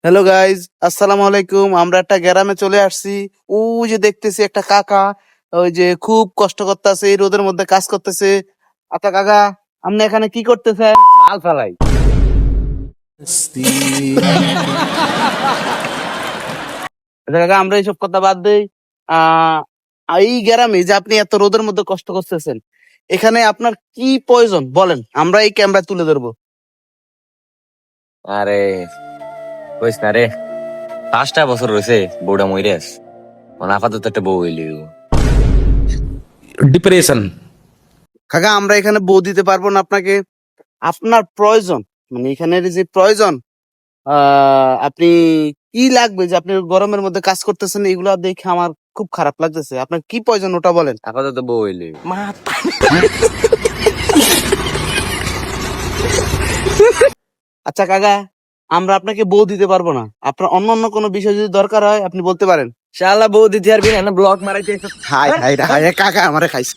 Hello guys, আসসালামু আলাইকুম। আমরা একটা গ্রামে চলে আসছি। ওই যে দেখতেছি একটা কাকা, ওই যে খুব কষ্ট করতেছে, এই রোদের মধ্যে কাজ করতেছে। আচ্ছা কাকা, আপনি এখানে কি করতেছেন? মাল ফালাই। আচ্ছা কাকা, আমরা এইসব কথা বাদ দেই। আহ এই গ্রামে যে আপনি এত রোদের মধ্যে কষ্ট করতেছেন, এখানে আপনার কি প্রয়োজন বলেন, আমরা এই ক্যামেরা তুলে ধরবো। আরে কইস না রে, 5টা বছর রয়েছে বউটা মইরেস, আপাতত একটা বউ হইলি। ডিপ্রেশন। কাকা, আমরা এখানে বউ দিতে পারবো না আপনাকে। আপনার প্রয়োজন, মানে এখানের যে প্রয়োজন, আপনি কি লাগবে, যে আপনি গরমের মধ্যে কাজ করতেছেন, এগুলা দেখে আমার খুব খারাপ লাগতেছে। আপনার কি প্রয়োজন ওটা বলেন। আপাতত বউ হইলি। আচ্ছা কাকা, আমরা আপনাকে বউ দিতে পারবো না। আপনার অন্য অন্য কোনো বিষয় যদি দরকার হয় আপনি বলতে পারেন। শালা বউ দিতে পারবি না, ব্লক মারাইতে। হাই হাই হাই, কাকা আমারে খাইছে।